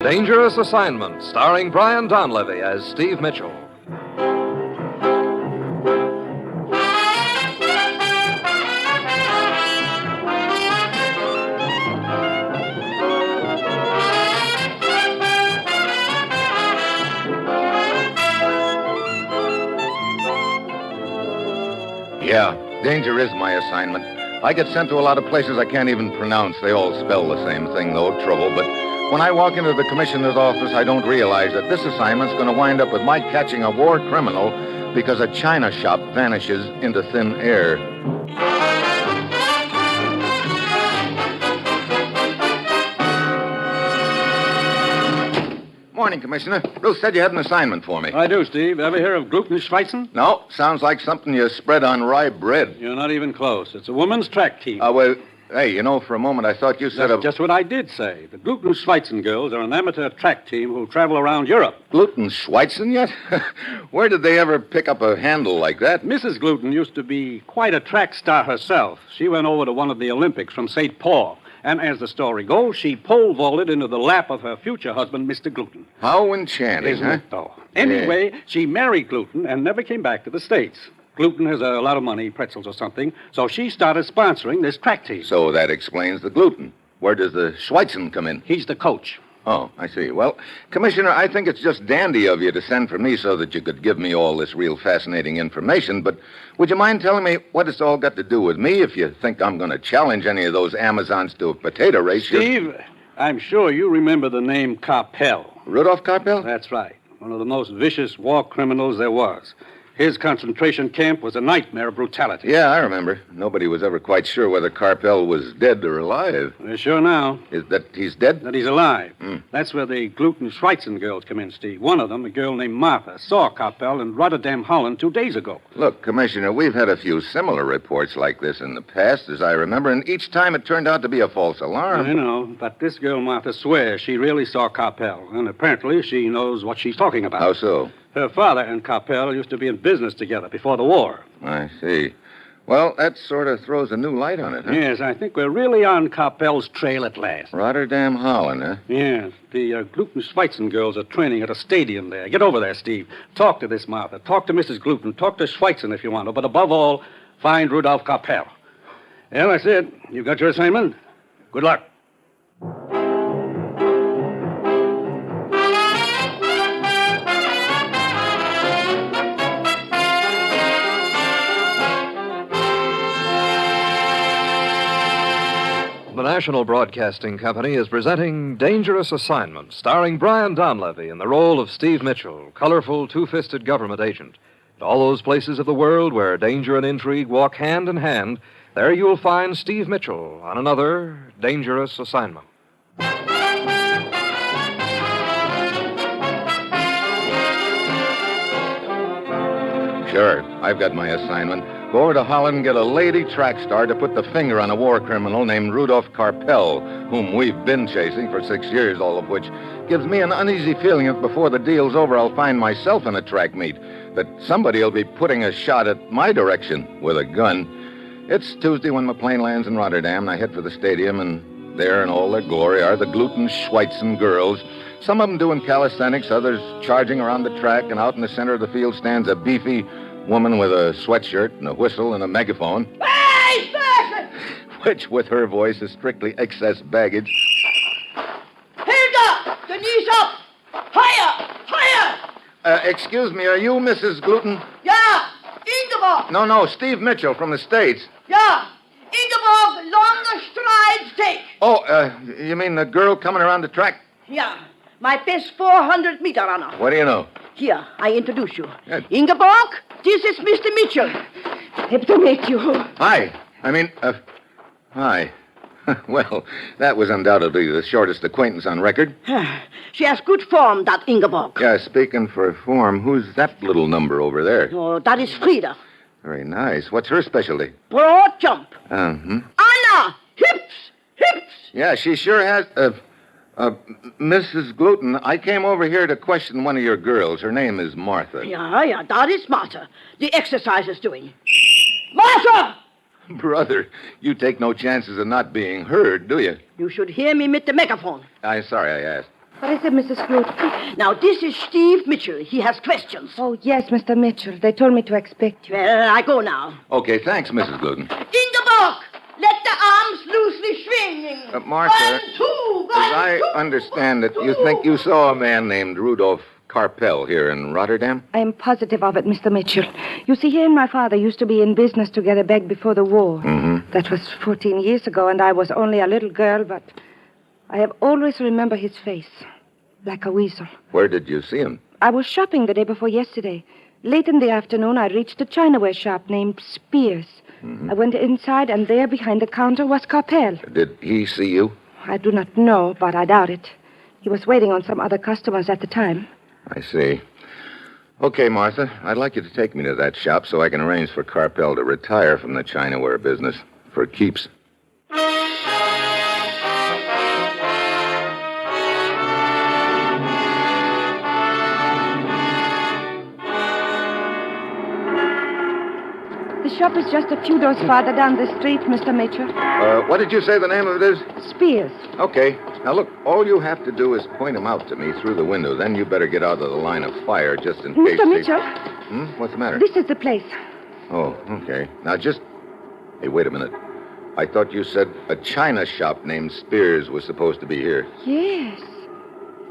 Dangerous Assignment, starring Brian Donlevy as Steve Mitchell. Yeah, danger is my assignment. I get sent to a lot of places I can't even pronounce. They all spell the same thing, though, trouble. But when I walk into the commissioner's office, I don't realize that this assignment's going to wind up with my catching a war criminal because a china shop vanishes into thin air. Morning, Commissioner. Ruth said you had an assignment for me. I do, Steve. Ever hear of Gluten-Schweitzen? No, sounds like something you spread on rye bread. You're not even close. It's a women's track team. Well, hey, for a moment I thought you said That's just what I did say. The Gluten-Schweitzen girls are an amateur track team who travel around Europe. Gluten-Schweitzen yet? Where did they ever pick up a handle like that? Mrs. Gluten used to be quite a track star herself. She went over to one of the Olympics from St. Paul. And as the story goes, she pole vaulted into the lap of her future husband, Mr. Gluten. How enchanting, Isn't it, though? Anyway, she married Gluten and never came back to the States. Gluten has a lot of money, pretzels or something, so she started sponsoring this track team. So that explains the gluten. Where does the Schweitzen come in? He's the coach. Oh, I see. Well, Commissioner, I think it's just dandy of you to send for me so that you could give me all this real fascinating information, but would you mind telling me what it's all got to do with me? If you think I'm going to challenge any of those Amazons to a potato race... Steve, I'm sure you remember the name Karpel. Rudolf Karpel? That's right. One of the most vicious war criminals there was. His concentration camp was a nightmare of brutality. Yeah, I remember. Nobody was ever quite sure whether Karpel was dead or alive. We're sure now. Is that he's dead? That he's alive. That's where the Gluten-Schweitzen girls come in, Steve. One of them, a girl named Martha, saw Karpel in Rotterdam, Holland 2 days ago. Look, Commissioner, we've had a few similar reports like this in the past, as I remember, and each time it turned out to be a false alarm. I know, but this girl, Martha, swears she really saw Karpel, and apparently she knows what she's talking about. How so? Her father and Karpel used to be in business together before the war. I see. Well, that sort of throws a new light on it, huh? Yes, I think we're really on Karpel's trail at last. Rotterdam, Holland, huh? Yes, the Gluten-Schweitzen girls are training at a stadium there. Get over there, Steve. Talk to this Martha. Talk to Mrs. Gluten. Talk to Schweitzen if you want to. But above all, find Rudolf Karpel. Well, that's it. You got your assignment. Good luck. The National Broadcasting Company is presenting Dangerous Assignment, starring Brian Donlevy in the role of Steve Mitchell, colorful, two-fisted government agent. In all those places of the world where danger and intrigue walk hand in hand, there you'll find Steve Mitchell on another Dangerous Assignment. Sure, I've got my assignment. Go over to Holland and get a lady track star to put the finger on a war criminal named Rudolf Karpel, whom we've been chasing for 6 years, all of which gives me an uneasy feeling that before the deal's over, I'll find myself in a track meet, that somebody will be putting a shot at my direction with a gun. It's Tuesday when my plane lands in Rotterdam, and I head for the stadium, and there in all their glory are the Gluten-Schweitzen girls. Some of them doing calisthenics, others charging around the track, and out in the center of the field stands a beefy woman with a sweatshirt and a whistle and a megaphone. Hey, sir! Which, with her voice, is strictly excess baggage. Hilda! The knees up! Higher! Higher! Excuse me, are you Mrs. Gluten? Yeah! Ingeborg! No, Steve Mitchell from the States. Yeah! Ingeborg, longer strides take. Oh, you mean the girl coming around the track? Yeah. My best 400-meter runner. What do you know? Here, I introduce you. Good. Ingeborg, this is Mr. Mitchell. Happy to meet you. Hi. Hi. Well, that was undoubtedly the shortest acquaintance on record. She has good form, that Ingeborg. Yeah, speaking for form, who's that little number over there? Oh, that is Frida. Very nice. What's her specialty? Broad jump. Uh-huh. Anna, hips, hips. Yeah, she sure has... Mrs. Gluten, I came over here to question one of your girls. Her name is Martha. Yeah, that is Martha. The exercise is doing. Martha! Brother, you take no chances of not being heard, do you? You should hear me with the megaphone. I'm sorry I asked. What is it, Mrs. Gluten? Now, this is Steve Mitchell. He has questions. Oh, yes, Mr. Mitchell. They told me to expect you. Well, I go now. Okay, thanks, Mrs. Gluten. In the book! Let the arms loosely swing. Martha, 1, 2, 1, as I 2. understand it, you think you saw a man named Rudolf Karpel here in Rotterdam? I am positive of it, Mr. Mitchell. You see, he and my father used to be in business together back before the war. Mm-hmm. That was 14 years ago, and I was only a little girl, but I have always remembered his face, like a weasel. Where did you see him? I was shopping the day before yesterday. Late in the afternoon, I reached a Chinaware shop named Spears. Mm-hmm. I went inside, and there behind the counter was Karpel. Did he see you? I do not know, but I doubt it. He was waiting on some other customers at the time. I see. Okay, Martha, I'd like you to take me to that shop so I can arrange for Karpel to retire from the Chinaware business for keeps. The shop is just a few doors farther down the street, Mr. Mitchell. What did you say the name of it is? Spears. Okay. Now, look, all you have to do is point him out to me through the window. Then you better get out of the line of fire just in case. Mr. Mitchell, What's the matter? this is the place. Oh, okay. Now, Hey, wait a minute. I thought you said a china shop named Spears was supposed to be here. Yes.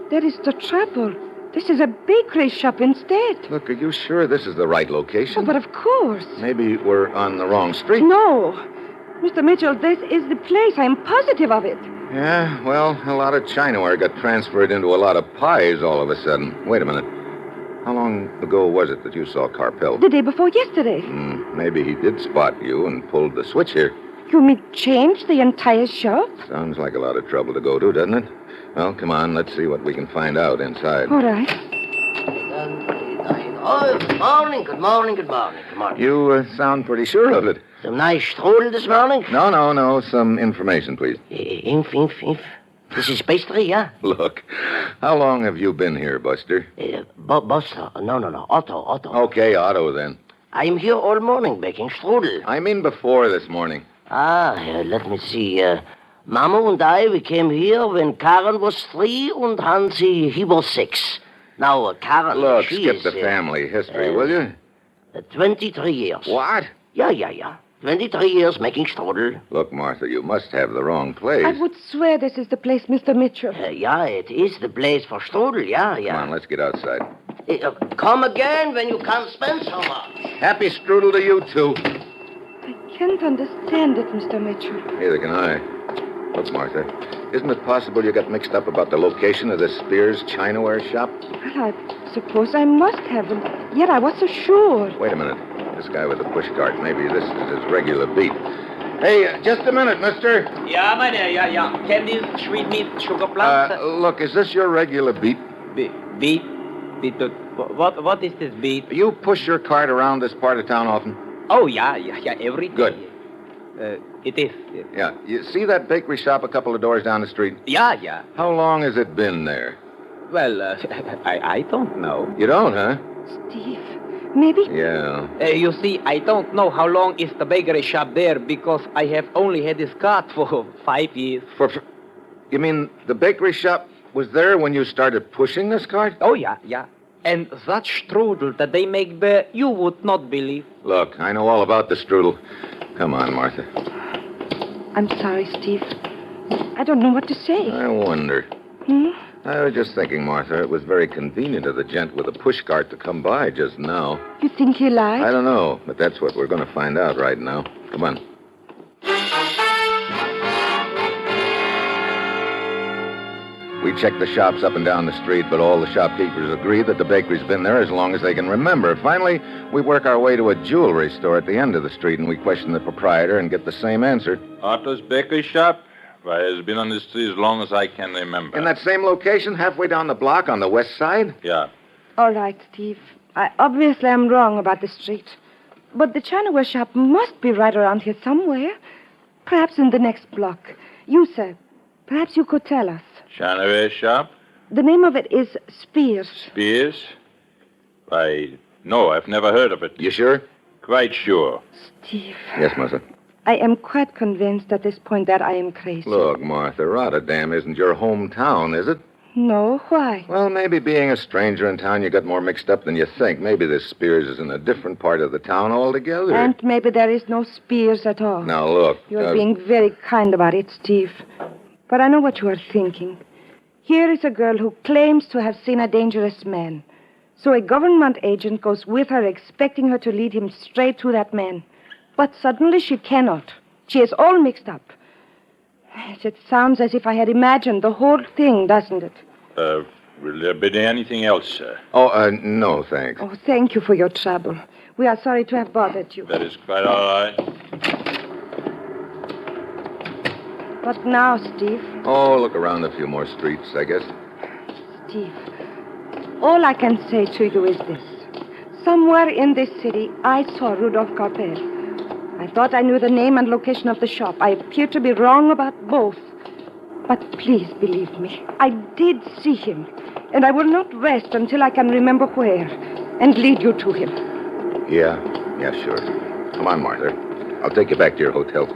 That is the trouble. This is a bakery shop instead. Look, are you sure this is the right Oh, location? but of course. Maybe we're on the wrong street. No. Mr. Mitchell, this is the place. I am positive of it. Yeah, well, a lot of Chinaware got transferred into a lot of pies all of a sudden. Wait a minute. How long ago was it that you saw Karpel? The day before yesterday. Maybe he did spot you and pulled the switch here. You mean change the entire shop? Sounds like a lot of trouble to go to, doesn't it? Well, come on, let's see what we can find out inside. All right. Oh, good morning, good morning, good morning, good morning. You sound pretty sure of it. Some nice strudel this morning? No. Some information, please. Inf. This is pastry, yeah? Look, how long have you been here, Buster? Buster. No. Otto. Okay, Otto, then. I'm here all morning baking strudel. I mean before this morning. Let me see. Mama and I, we came here when Karen was 3 and Hansi, he was 6. Now, Karen, Look, she skip is... the family history, will you? 23 years. What? Yeah. 23 years making strudel. Look, Martha, you must have the wrong place. I would swear this is the place, Mr. Mitchell. Yeah, it is the place for strudel, yeah. Come on, let's get outside. Come again when you can't spend so much. Happy strudel to you, too. I can't understand it, Mr. Mitchell. Neither can I. Look, Martha, isn't it possible you got mixed up about the location of the Spears Chinaware shop? Well, I suppose I must have, and yet I was so sure. Wait a minute. This guy with the push cart, maybe this is his regular beat. Hey, just a minute, mister. Ja, meneer, ja. Candy, sweet meat, sugar plums. Look, is this your regular beat? Beet? What is this beet? You push your cart around this part of town often? Oh, yeah, every day. Good. It is. Yeah. You see that bakery shop a couple of doors down the street? Yeah. How long has it been there? Well, I don't know. You don't, huh? Steve, maybe? Yeah. You see, I don't know how long is the bakery shop there because I have only had this cart for 5 years. You mean the bakery shop was there when you started pushing this cart? Oh, yeah. And that strudel that they make there, you would not believe. Look, I know all about the strudel. Come on, Martha. I'm sorry, Steve. I don't know what to say. I wonder. I was just thinking, Martha, it was very convenient of the gent with the push cart to come by just now. You think he lied? I don't know, but that's what we're going to find out right now. Come on. We checked the shops up and down the street, but all the shopkeepers agree that the bakery's been there as long as they can remember. Finally, we work our way to a jewelry store at the end of the street, and we question the proprietor and get the same answer. Otto's bakery shop? Why, it's been on the street as long as I can remember. In that same location, halfway down the block on the west side? Yeah. All right, Steve. I obviously am wrong about the street. But the Chinaware shop must be right around here somewhere. Perhaps in the next block. You, sir, perhaps you could tell us. Chinaware shop? The name of it is Spears. Spears? Why, no, I've never heard of it. You sure? Quite sure. Steve. Yes, Martha. I am quite convinced at this point that I am crazy. Look, Martha, Rotterdam isn't your hometown, is it? No, why? Well, maybe being a stranger in town, you got more mixed up than you think. Maybe this Spears is in a different part of the town altogether. And maybe there is no Spears at all. Now, look. You're being very kind about it, Steve. But I know what you are thinking. Here is a girl who claims to have seen a dangerous man. So a government agent goes with her, expecting her to lead him straight to that man. But suddenly she cannot. She is all mixed up. Yes, it sounds as if I had imagined the whole thing, doesn't it? Will there be anything else, sir? No, thanks. Oh, thank you for your trouble. We are sorry to have bothered you. That is quite all right. What now, Steve? Oh, look around a few more streets, I guess. Steve, all I can say to you is this. Somewhere in this city, I saw Rudolf Karpel. I thought I knew the name and location of the shop. I appear to be wrong about both. But please believe me, I did see him. And I will not rest until I can remember where and lead you to him. Yeah, sure. Come on, Martha. I'll take you back to your hotel.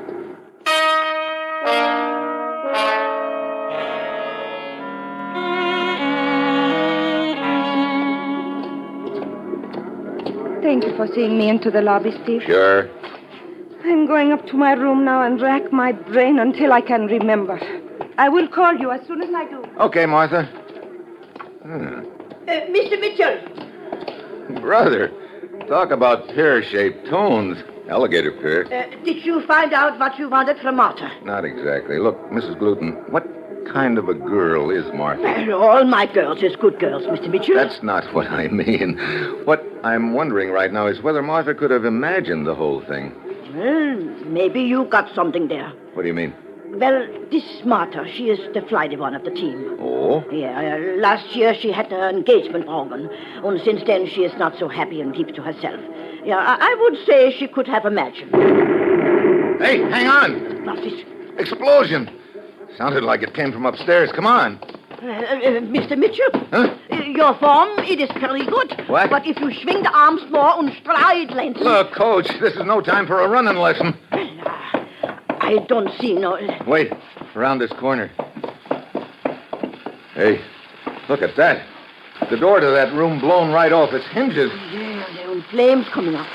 Thank you for seeing me into the lobby, Steve. Sure. I'm going up to my room now and rack my brain until I can remember. I will call you as soon as I do. Okay, Martha. Mr. Mitchell, Brother, talk about pear-shaped tones. Alligator pear. did you find out what you wanted from Martha? Not exactly. Look, Mrs. Gluten, what kind of a girl is Martha? Well, all my girls is good girls, Mr. Mitchell. That's not what I mean. What I'm wondering right now is whether Martha could have imagined the whole thing. Well, maybe you got something there. What do you mean? Well, this Martha, she is the flighty one of the team. Oh? Yeah, last year she had her engagement broken. And since then she is not so happy and keeps to herself. Yeah, I would say she could have imagined. Hey, hang on! What's this? Explosion! Sounded like it came from upstairs. Come on. Mr. Mitchell? Huh? Your form, it is very good. What? But if you swing the arms more and stride lengthen... Look, Coach, this is no time for a running lesson. I don't see no... Wait, around this corner. Hey, look at that. The door to that room blown right off its hinges. Yeah, there are flames coming up.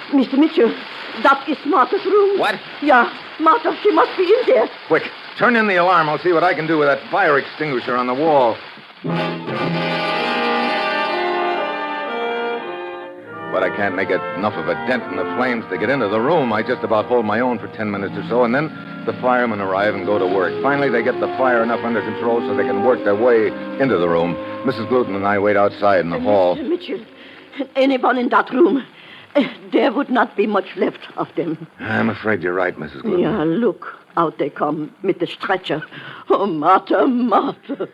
Mr. Mitchell, that is Martha's room. What? Yeah, Martha, she must be in there. Quick, turn in the alarm. I'll see what I can do with that fire extinguisher on the wall. But I can't make enough of a dent in the flames to get into the room. I just about hold my own for 10 minutes or so, and then the firemen arrive and go to work. Finally, they get the fire enough under control so they can work their way into the room. Mrs. Gluten and I wait outside in the hall. Mr. Mitchell, anyone in that room, there would not be much left of them. I'm afraid you're right, Mrs. Gluten. Yeah, look, out they come with the stretcher. Oh, Martha, Martha.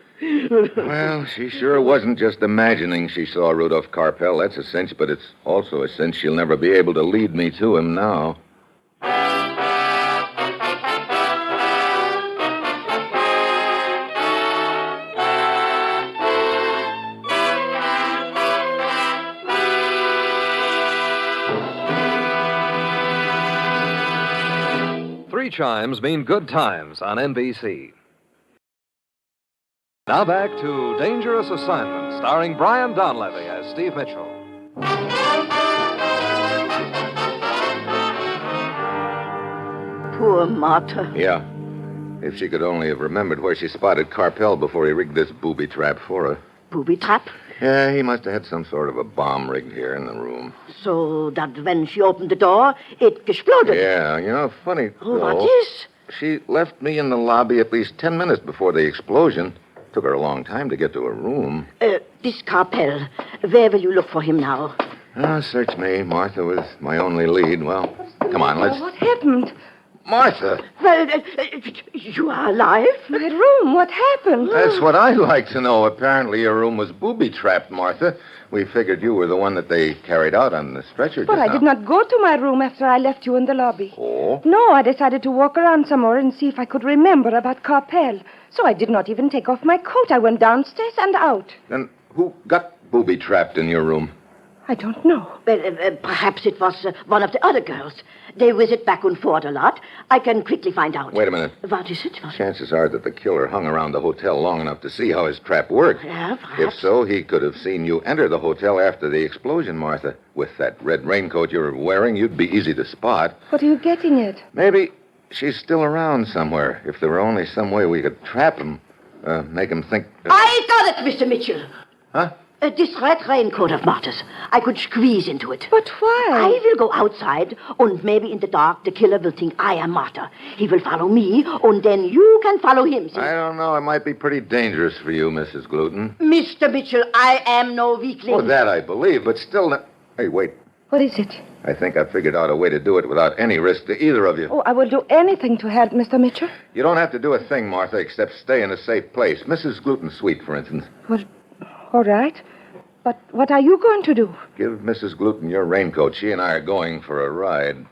Well, she sure wasn't just imagining she saw Rudolf Karpel. That's a cinch, but it's also a cinch she'll never be able to lead me to him now. Three chimes mean good times on NBC. Now back to Dangerous Assignment, starring Brian Donlevy as Steve Mitchell. Poor Martha. Yeah. If she could only have remembered where she spotted Karpel before he rigged this booby trap for her. Booby trap? Yeah, he must have had some sort of a bomb rigged here in the room. So that when she opened the door, it exploded. Yeah, you know, funny. Oh, though, what is? She left me in the lobby at least 10 minutes before the explosion. Took her a long time to get to her room. This Karpel. Where will you look for him now? Search me. Martha was my only lead. Well, come on, let's... What happened? Martha! Well, you are alive? My room, what happened? That's what I'd like to know. Apparently your room was booby-trapped, Martha. We figured you were the one that they carried out on the stretcher But just I now. did not go to my room after I left you in the lobby. Oh? No, I decided to walk around some more and see if I could remember about Karpel. So I did not even take off my coat. I went downstairs and out. Then who got booby-trapped in your room? I don't know. Well, perhaps it was one of the other girls. They visit back and forth a lot. I can quickly find out. Wait a minute. What is it? Chances are that the killer hung around the hotel long enough to see how his trap worked. Yeah, perhaps. If so, he could have seen you enter the hotel after the explosion, Martha. With that red raincoat you're wearing, you'd be easy to spot. What are you getting at? Maybe she's still around somewhere. If there were only some way we could trap him, make him think... I got it, Mr. Mitchell. Huh? This red raincoat of Martha's. I could squeeze into it. But why? I will go outside, and maybe in the dark the killer will think I am Martha. He will follow me, and then you can follow him. See? I don't know. It might be pretty dangerous for you, Mrs. Gluten. Mr. Mitchell, I am no weakling. Well, that I believe, but still... Hey, wait. What is it? I think I figured out a way to do it without any risk to either of you. Oh, I will do anything to help, Mr. Mitchell. You don't have to do a thing, Martha, except stay in a safe place. Mrs. Gluten's suite, for instance. Well, all right. But what are you going to do? Give Mrs. Gluten your raincoat. She and I are going for a ride.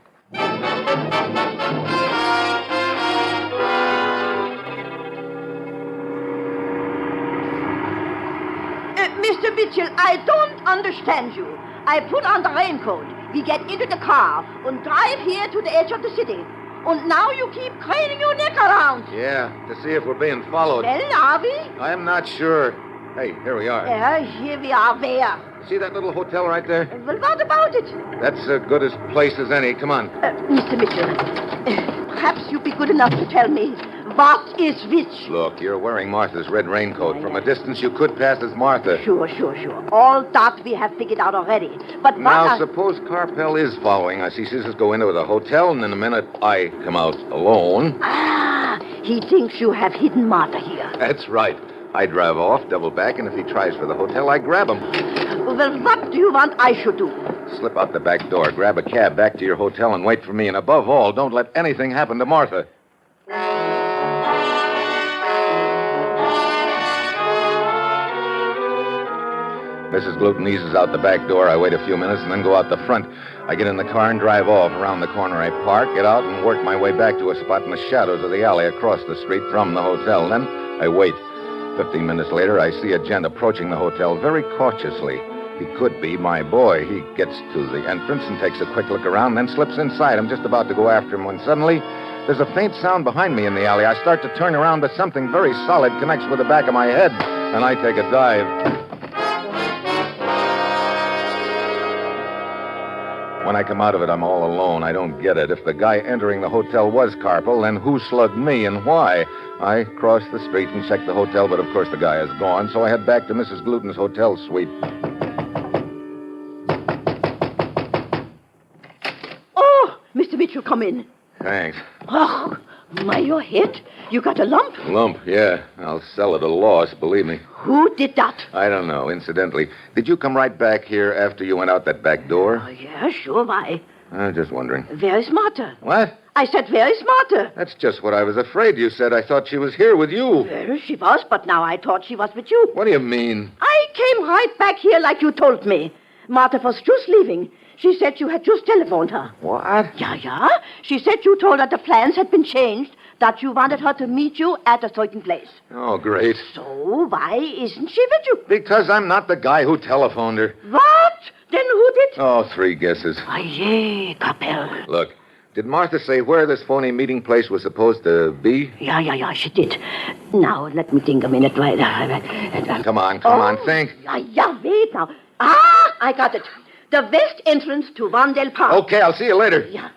Mr. Mitchell, I don't understand you. I put on the raincoat. We get into the car and drive here to the edge of the city. And now you keep craning your neck around. Yeah, to see if we're being followed. Well, are we? I'm not sure. Hey, here we are. Here we are. Where? See that little hotel right there? Well, what about it? That's as good a place as any. Come on. Mr. Mitchell, perhaps you'd be good enough to tell me what is which. Look, you're wearing Martha's red raincoat. From a distance, you could pass as Martha. Sure. All that we have figured out already. But now, suppose Karpel is following us. He sees us go into the hotel, and in a minute, I come out alone. He thinks you have hidden Martha here. That's right. I drive off, double back, and if he tries for the hotel, I grab him. Well, what do you want I should do? Slip out the back door, grab a cab back to your hotel, and wait for me. And above all, don't let anything happen to Martha. Mrs. Gluten eases out the back door. I wait a few minutes and then go out the front. I get in the car and drive off. Around the corner I park, get out, and work my way back to a spot in the shadows of the alley across the street from the hotel. Then I wait. 15 minutes later, I see a gent approaching the hotel very cautiously. He could be my boy. He gets to the entrance and takes a quick look around, then slips inside. I'm just about to go after him when suddenly there's a faint sound behind me in the alley. I start to turn around, but something very solid connects with the back of my head, and I take a dive. When I come out of it, I'm all alone. I don't get it. If the guy entering the hotel was Karpel, then who slugged me and why? I cross the street and check the hotel, but of course the guy is gone, so I head back to Mrs. Gluten's hotel suite. Oh, Mr. Mitchell, come in. Thanks. Oh, my, you're hit. You got a lump? Lump, yeah. I'll sell it at a loss, believe me. Who did that? I don't know. Incidentally, did you come right back here after you went out that back door? Oh, yeah, sure, why? I'm just wondering. Very smarter. What? I said very smarter. That's just what I was afraid you said. I thought she was here with you. Well, she was, but now I thought she was with you. What do you mean? I came right back here like you told me. Martha was just leaving. She said you had just telephoned her. What? Yeah. She said you told her the plans had been changed, that you wanted her to meet you at a certain place. Oh, great. So why isn't she with you? Because I'm not the guy who telephoned her. What? Then who did? Oh, 3 guesses. Aye, Karpel. Look, did Martha say where this phony meeting place was supposed to be? Yeah, she did. Now, let me think a minute. Right. Come on, think. Yeah, wait now. I got it. The west entrance to Vondel Park. Okay, I'll see you later. Yeah.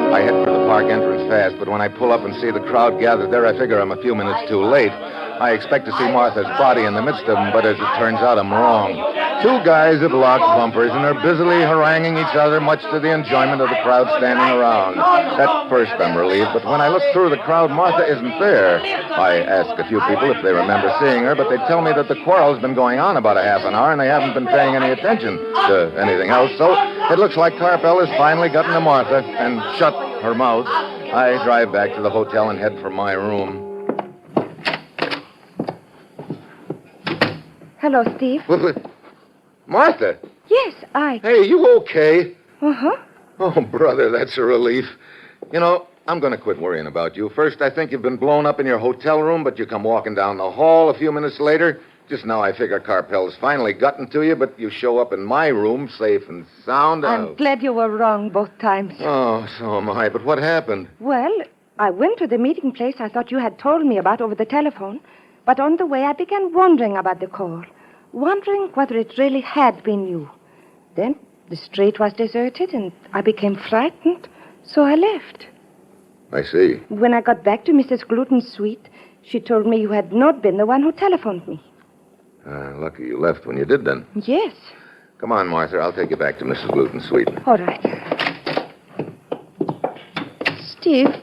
I head for the park entrance fast, but when I pull up and see the crowd gathered there, I figure I'm a few minutes too late. I expect to see Martha's body in the midst of them, but as it turns out, I'm wrong. 2 guys have locked bumpers and are busily haranguing each other, much to the enjoyment of the crowd standing around. At first, I'm relieved, but when I look through the crowd, Martha isn't there. I ask a few people if they remember seeing her, but they tell me that the quarrel's been going on about a half an hour, and they haven't been paying any attention to anything else. So it looks like Karpel has finally gotten to Martha and shut her mouth. I drive back to the hotel and head for my room. Hello, Steve. Martha! Yes, I... Hey, you okay? Uh-huh. Oh, brother, that's a relief. You know, I'm going to quit worrying about you. First, I think you've been blown up in your hotel room, but you come walking down the hall a few minutes later. Just now I figure Karpel's finally gotten to you, but you show up in my room safe and sound. I'm glad you were wrong both times. Oh, so am I. But what happened? Well, I went to the meeting place I thought you had told me about over the telephone. But on the way, I began wondering about the call. Wondering whether it really had been you. Then the street was deserted, and I became frightened, so I left. I see. When I got back to Mrs. Gluten's suite, she told me you had not been the one who telephoned me. Lucky you left when you did, then. Yes. Come on, Martha. I'll take you back to Mrs. Gluten's suite. All right. Steve,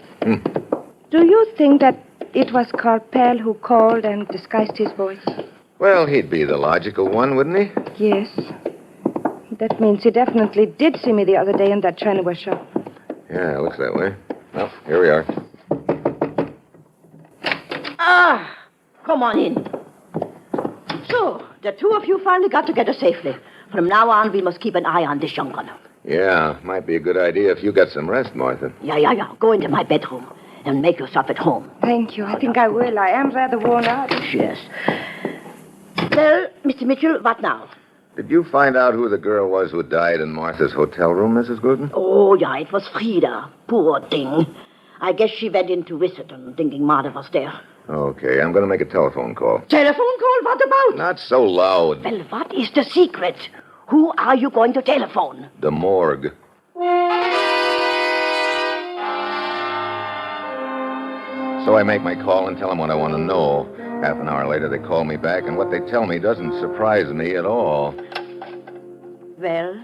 do you think that it was Karpel who called and disguised his voice? Well, he'd be the logical one, wouldn't he? Yes. That means he definitely did see me the other day in that Chinaware shop. Yeah, it looks that way. Well, here we are. Come on in. So, the two of you finally got together safely. From now on, we must keep an eye on this young one. Yeah, might be a good idea if you got some rest, Martha. Yeah. Go into my bedroom and make yourself at home. Thank you. I think I will. I am rather worn out. Yes. Well, Mr. Mitchell, what now? Did you find out who the girl was who died in Martha's hotel room, Mrs. Gluten? Oh, yeah, it was Frida. Poor thing. I guess she went in to visit and thinking Martha was there. Okay, I'm going to make a telephone call. Telephone call? What about? Not so loud. Well, what is the secret? Who are you going to telephone? The morgue. So I make my call and tell them what I want to know. Half an hour later, they call me back, and what they tell me doesn't surprise me at all. Well?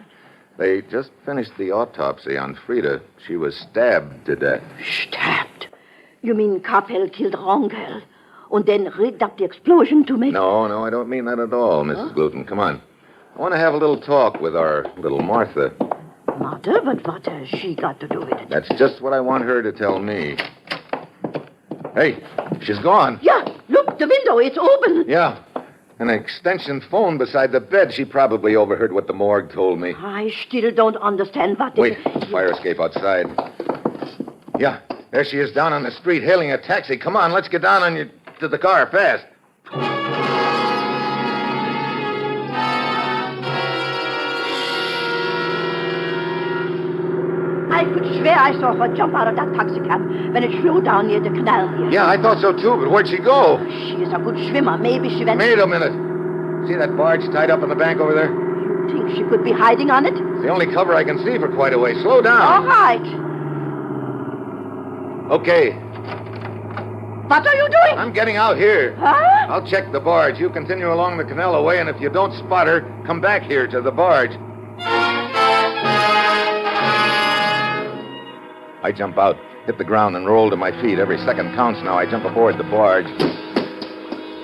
They just finished the autopsy on Frida. She was stabbed to death. Stabbed? You mean Karpel killed the wrong girl and then rigged up the explosion to make... No, I don't mean that at all, Mrs. Gluten. Come on. I want to have a little talk with our little Martha. Martha? But what has she got to do with it? That's just what I want her to tell me. Hey, she's gone. Yeah, look, the window, it's open. Yeah, an extension phone beside the bed. She probably overheard what the morgue told me. I still don't understand what this... Wait, fire escape outside. Yeah, there she is down on the street hailing a taxi. Come on, let's get down to the car, fast. I could swear I saw her jump out of that taxicab when it flew down near the canal here. Yeah, I thought so too, but where'd she go? She is a good swimmer. Maybe she went... Wait a minute. See that barge tied up on the bank over there? You think she could be hiding on it? It's the only cover I can see for quite a way. Slow down. All right. Okay, What are you doing? I'm getting out here. Huh? I'll check the barge. You continue along the canal away, and if you don't spot her, come back here to the barge. I jump out, hit the ground, and roll to my feet. Every second counts now. I jump aboard the barge.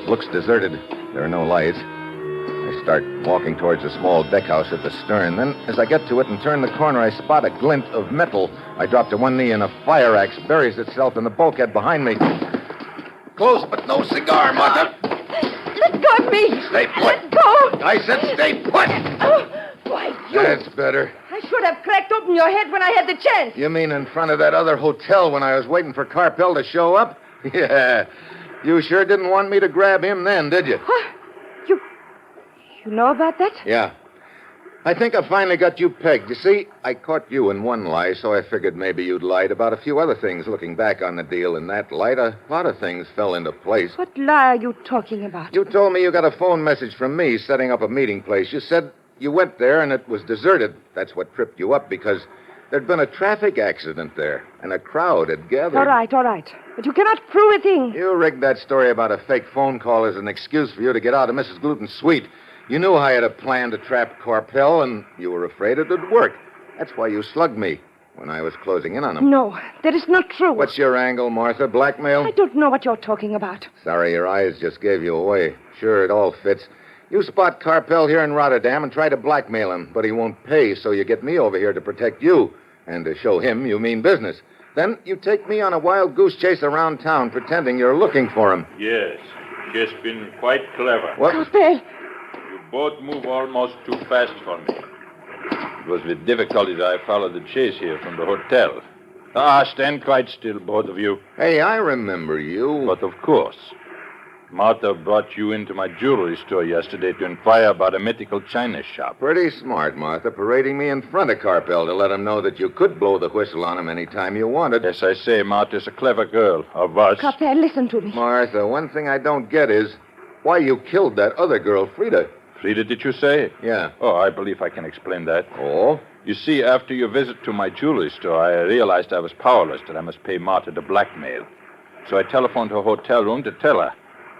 Looks deserted. There are no lights. I start walking towards a small deckhouse at the stern. Then, as I get to it and turn the corner, I spot a glint of metal. I drop to one knee, and a fire axe buries itself in the bulkhead behind me. Close, but no cigar, Martha. Let go of me. Stay put. Let go. I said stay put. Oh, why, you... That's better. I should have cracked open your head when I had the chance. You mean in front of that other hotel when I was waiting for Karpel to show up? Yeah. You sure didn't want me to grab him then, did you? Huh? You know about that? Yeah. I think I finally got you pegged. You see, I caught you in one lie, so I figured maybe you'd lied about a few other things. Looking back on the deal in that light, a lot of things fell into place. What lie are you talking about? You told me you got a phone message from me setting up a meeting place. You said you went there and it was deserted. That's what tripped you up because there'd been a traffic accident there and a crowd had gathered. All right. But you cannot prove a thing. You rigged that story about a fake phone call as an excuse for you to get out of Mrs. Gluten's suite. You knew I had a plan to trap Karpel, and you were afraid it would work. That's why you slugged me when I was closing in on him. No, that is not true. What's your angle, Martha? Blackmail? I don't know what you're talking about. Sorry, your eyes just gave you away. Sure, it all fits. You spot Karpel here in Rotterdam and try to blackmail him, but he won't pay, so you get me over here to protect you. And to show him you mean business. Then you take me on a wild goose chase around town pretending you're looking for him. Yes, she's been quite clever. What? Karpel, You both move almost too fast for me. It was with difficulty that I followed the chase here from the hotel. Stand quite still, both of you. Hey, I remember you. But of course. Martha brought you into my jewelry store yesterday to inquire about a mythical china shop. Pretty smart, Martha, parading me in front of Karpel to let him know that you could blow the whistle on him any time you wanted. As I say, Martha's a clever girl. Of us. Karpel, listen to me. Martha, one thing I don't get is why you killed that other girl, Frida. Frida, did you say? Yeah. Oh, I believe I can explain that. Oh? You see, after your visit to my jewelry store, I realized I was powerless, that I must pay Martha the blackmail. So I telephoned her hotel room to tell her.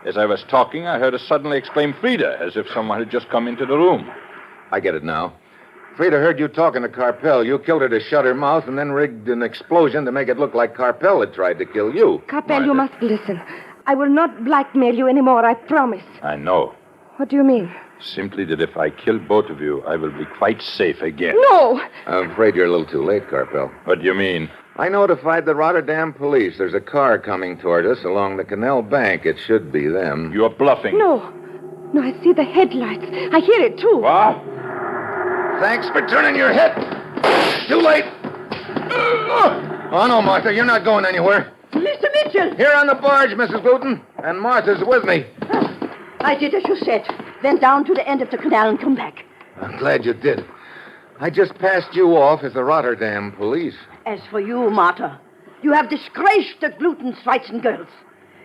As I was talking, I heard her suddenly exclaim, Frida, as if someone had just come into the room. I get it now. Frida heard you talking to Karpel. You killed her to shut her mouth and then rigged an explosion to make it look like Karpel had tried to kill you. Karpel, you must listen. I will not blackmail you anymore, I promise. I know. What do you mean? Simply that if I kill both of you, I will be quite safe again. No! I'm afraid you're a little too late, Karpel. What do you mean? I notified the Rotterdam police. There's a car coming toward us along the canal bank. It should be them. You're bluffing. No. No, I see the headlights. I hear it, too. What? Thanks for turning your head. Too late. Oh, no, Martha, you're not going anywhere. Mr. Mitchell! Here on the barge, Mrs. Gluten. And Martha's with me. I did as you said. Went down to the end of the canal and come back. I'm glad you did. I just passed you off as the Rotterdam police. As for you, Martha, you have disgraced the Gluten-Schweitzen girls.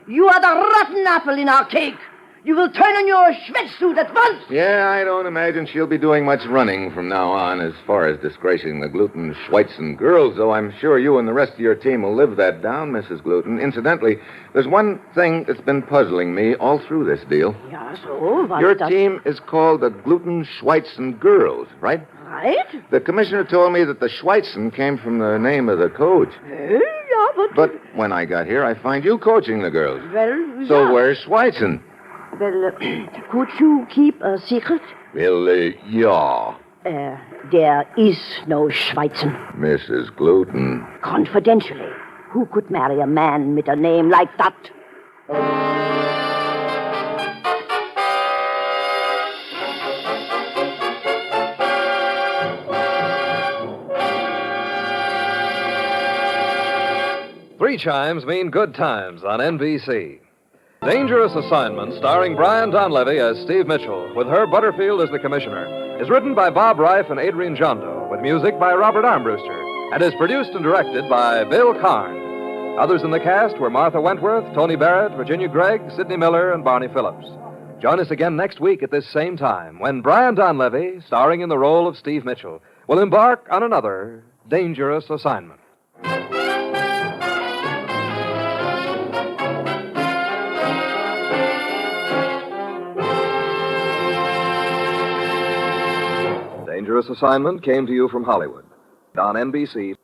You are the rotten apple in our cake. You will turn on your schwitzsuit at once. Yeah, I don't imagine she'll be doing much running from now on as far as disgracing the Gluten-Schweitzen girls, though I'm sure you and the rest of your team will live that down, Mrs. Gluten. Incidentally, there's one thing that's been puzzling me all through this deal. Yeah, so what's Your that? team is called the Gluten-Schweitzen girls, right? Right? The commissioner told me that the Schweitzen came from the name of the coach. Yeah, But when I got here, I find you coaching the girls. Well, So yeah. where's Schweitzen? Well, could you keep a secret? Well, yeah, There is no Schweitzen. Mrs. Gluten. Confidentially, who could marry a man with a name like that? Three chimes mean good times on NBC. Dangerous Assignment, starring Brian Donlevy as Steve Mitchell, with Herb Butterfield as the commissioner, is written by Bob Reif and Adrian Jondo, with music by Robert Armbruster, and is produced and directed by Bill Karn. Others in the cast were Martha Wentworth, Tony Barrett, Virginia Gregg, Sidney Miller, and Barney Phillips. Join us again next week at this same time when Brian Donlevy, starring in the role of Steve Mitchell, will embark on another dangerous assignment. Dangerous Assignment came to you from Hollywood on NBC.